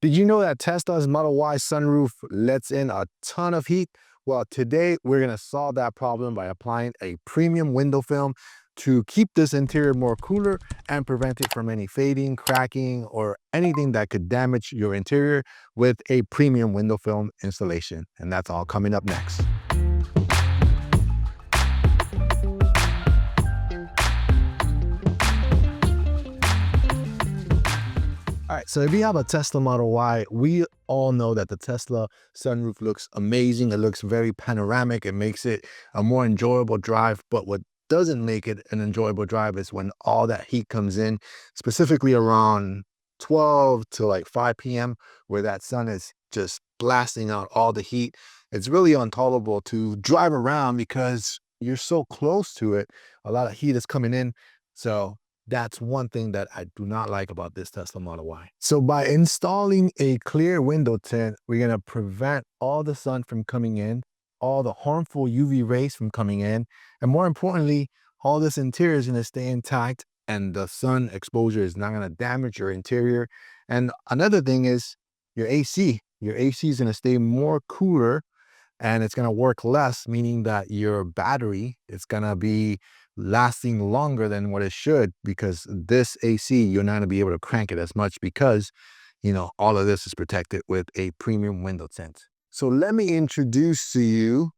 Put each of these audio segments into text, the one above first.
Did you know that Tesla's Model Y sunroof lets in a ton of heat? Well, today we're going to solve that problem by applying a premium window film to keep this interior more cooler and prevent it from any fading, cracking, or anything that could damage your interior with a premium window film installation. And that's all coming up next. All right, so if you have a Tesla Model Y, we all know that the Tesla sunroof looks amazing. It looks very panoramic. It makes it a more enjoyable drive. But what doesn't make it an enjoyable drive is when all that heat comes in, specifically around 12 to like 5 p.m., where that sun is just blasting out all the heat. It's really intolerable to drive around because you're so close to it. A lot of heat is coming in. So that's one thing that I do not like about this Tesla Model Y. So by installing a clear window tint, we're gonna prevent all the sun from coming in, all the harmful UV rays from coming in, and more importantly, all this interior is gonna stay intact and the sun exposure is not gonna damage your interior. And another thing is your AC. Your AC is gonna stay more cooler and it's going to work less, meaning that your battery is going to be lasting longer than what it should, because this AC, you're not going to be able to crank it as much because, all of this is protected with a premium window tint. So let me introduce to you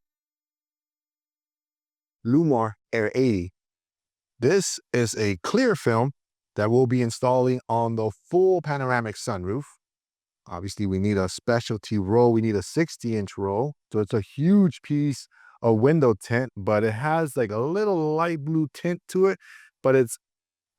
Lumar Air 80. This is a clear film that we'll be installing on the full panoramic sunroof. Obviously, we need a specialty roll. We need a 60-inch roll. So it's a huge piece of window tint, but it has like a little light blue tint to it, but it's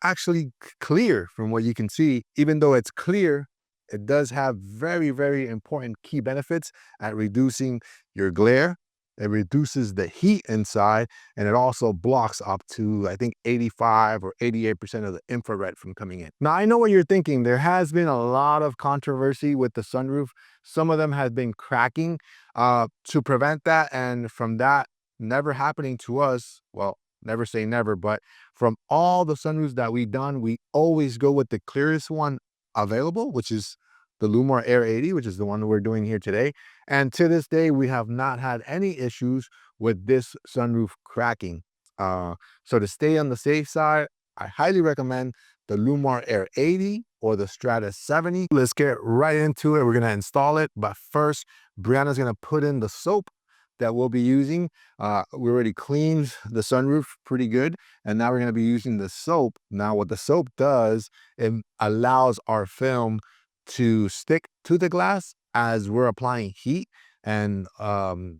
actually clear from what you can see. Even though it's clear, it does have very, very important key benefits at reducing your glare. It reduces the heat inside, and it also blocks up to, I think, 85 or 88% of the infrared from coming in. Now, I know what you're thinking. There has been a lot of controversy with the sunroof. Some of them have been cracking. To prevent that, and from that never happening to us, well, never say never, but from all the sunroofs that we've done, we always go with the clearest one available, which is the Lumar Air 80, which is the one we're doing here today. And to this day, we have not had any issues with this sunroof cracking. So to stay on the safe side, I highly recommend the Lumar Air 80 or the Stratus 70. Let's get right into it. We're gonna install it, but first, Brianna's gonna put in the soap that we'll be using. We already cleaned the sunroof pretty good, and now we're gonna be using the soap. Now what the soap does, it allows our film to stick to the glass as we're applying heat. And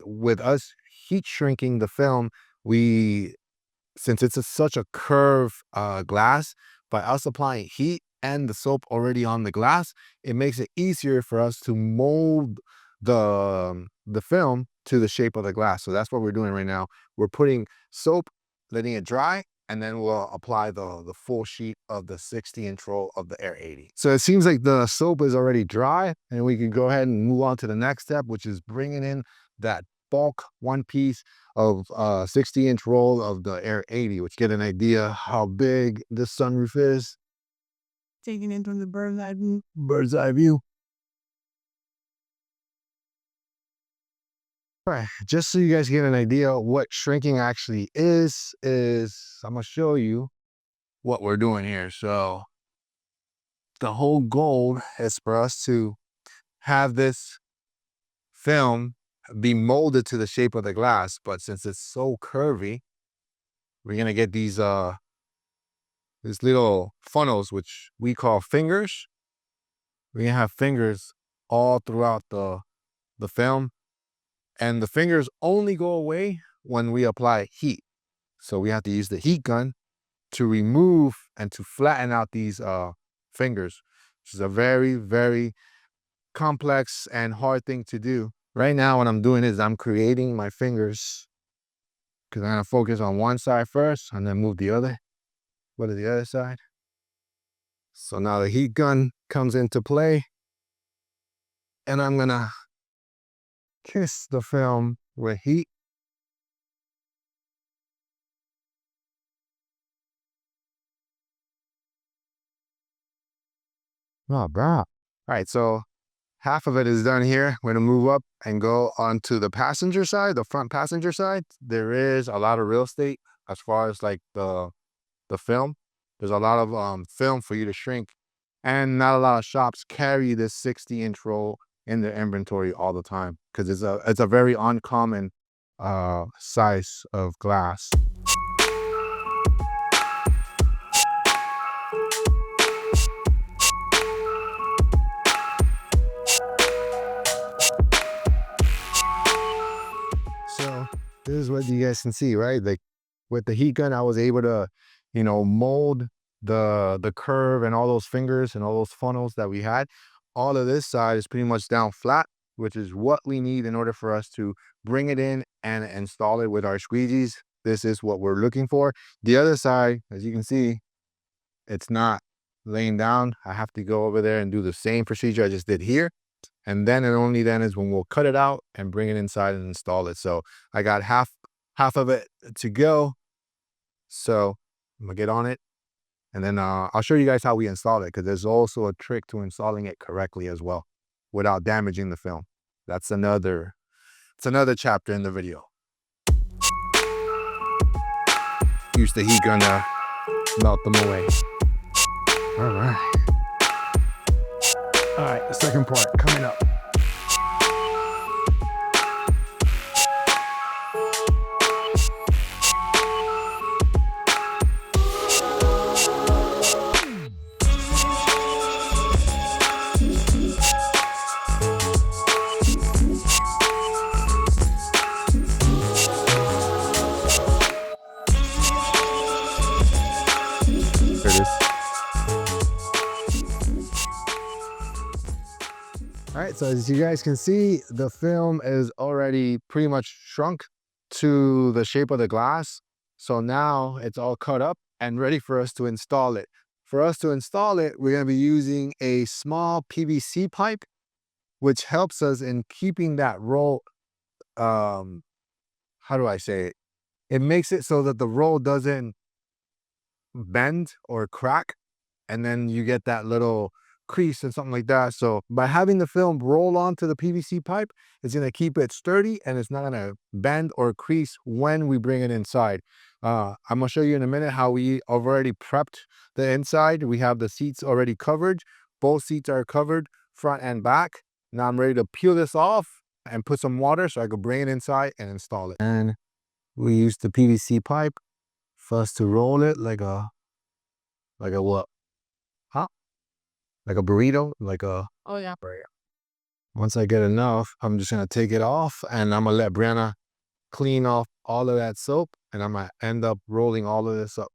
with us heat shrinking the film, since it's such a curved glass, by us applying heat and the soap already on the glass, it makes it easier for us to mold the film to the shape of the glass. So that's what we're doing right now. We're putting soap, letting it dry, and then we'll apply the full sheet of the 60-inch roll of the Air 80. So it seems like the soap is already dry, and we can go ahead and move on to the next step, which is bringing in that bulk one piece of 60-inch roll of the Air 80, which get an idea how big this sunroof is. Taking it from the bird's eye view. Bird's eye view. All right, just so you guys get an idea what shrinking actually is I'm gonna show you what we're doing here. So the whole goal is for us to have this film be molded to the shape of the glass, but since it's so curvy, we're gonna get these little funnels, which we call fingers. We're gonna have fingers all throughout the film, and the fingers only go away when we apply heat. So we have to use the heat gun to remove and to flatten out these fingers, which is a very, very complex and hard thing to do. Right now, what I'm doing is I'm creating my fingers, because I'm gonna focus on one side first and then move the other. Go to the other side. So now the heat gun comes into play, and I'm gonna kiss the film with heat. Oh, bro. All right, so half of it is done here. We're gonna move up and go onto the passenger side, the front passenger side. There is a lot of real estate as far as like the film. There's a lot of film for you to shrink, and not a lot of shops carry this 60-inch roll in their inventory all the time because it's a very uncommon size of glass. So this is what you guys can see, right? Like with the heat gun, I was able to, mold the curve and all those fingers and all those funnels that we had. All of this side is pretty much down flat, which is what we need in order for us to bring it in and install it with our squeegees. This is what we're looking for. The other side, as you can see, it's not laying down. I have to go over there and do the same procedure I just did here. And then and only then is when we'll cut it out and bring it inside and install it. So I got half of it to go. So I'm gonna get on it, and then I'll show you guys how we install it, because there's also a trick to installing it correctly as well without damaging the film. It's another chapter in the video. Use the heat gun to melt them away. All right, the second part coming up. There it is. All right, so as you guys can see, the film is already pretty much shrunk to the shape of the glass. So now it's all cut up and ready for us to install it. For us to install it, we're gonna be using a small PVC pipe, which helps us in keeping that roll, how do I say it? It makes it so that the roll doesn't bend or crack, and then you get that little crease and something like that. So by having the film roll onto the PVC pipe, it's going to keep it sturdy and it's not going to bend or crease when we bring it inside. I'm going to show you in a minute how we have already prepped the inside. We have the seats already covered. Both seats are covered front and back. Now I'm ready to peel this off and put some water so I can bring it inside and install it. And we use the PVC pipe first to roll it like a what? Huh? Like a burrito, oh yeah, burrito. Once I get enough, I'm just gonna take it off and I'm gonna let Brianna clean off all of that soap, and I'm gonna end up rolling all of this up.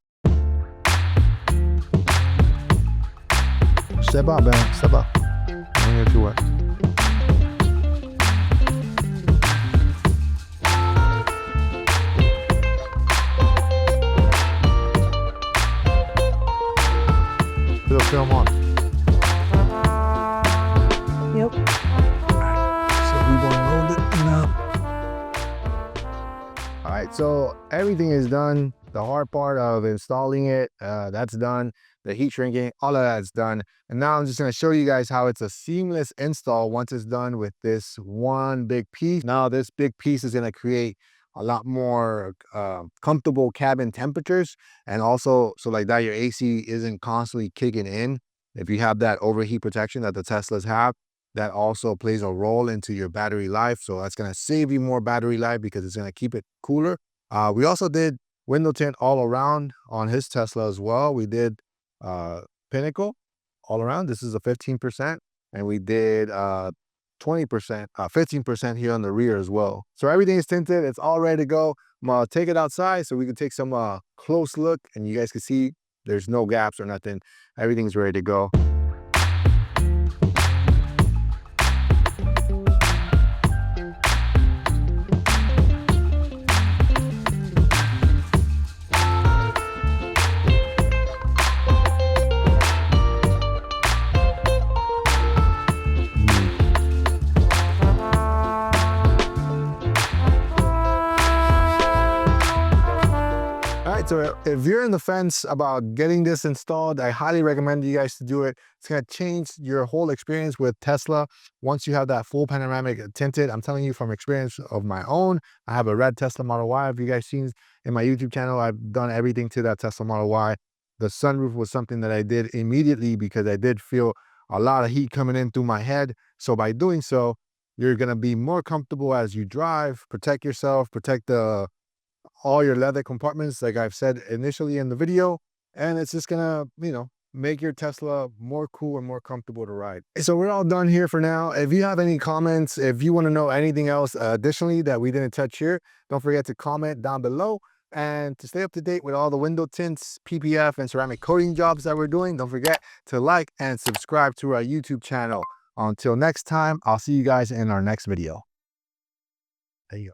Step out, man, step out. Don't get too wet. Put the film on. Yep. So we gonna load it now. All right, so everything is done. The hard part of installing it, that's done. The heat shrinking, all of that's done. And now I'm just gonna show you guys how it's a seamless install once it's done with this one big piece. Now this big piece is gonna create a lot more comfortable cabin temperatures, and also so like that your AC isn't constantly kicking in. If you have that overheat protection that the Teslas have, that also plays a role into your battery life. So that's gonna save you more battery life because it's gonna keep it cooler. We also did window tint all around on his Tesla as well. We did Pinnacle all around. This is a 15%, and we did 20%, 15% here on the rear as well. So everything is tinted. It's all ready to go. I'm gonna take it outside so we can take some close look, and you guys can see there's no gaps or nothing. Everything's ready to go. right, so if you're in the fence about getting this installed, I highly recommend you guys to do it. It's going to change your whole experience with Tesla once you have that full panoramic tinted. I'm telling you from experience of my own. I have a red Tesla Model Y. If you guys seen in my YouTube channel, I've done everything to that Tesla Model Y. The sunroof was something that I did immediately because I did feel a lot of heat coming in through my head. So by doing so, you're going to be more comfortable as you drive, protect yourself, protect all your leather compartments, like I've said initially in the video, and it's just gonna, make your Tesla more cool and more comfortable to ride. So we're all done here for now. If you have any comments, if you want to know anything else additionally that we didn't touch here, don't forget to comment down below. And to stay up to date with all the window tints, PPF, and ceramic coating jobs that we're doing, don't forget to like and subscribe to our YouTube channel. Until next time, I'll see you guys in our next video.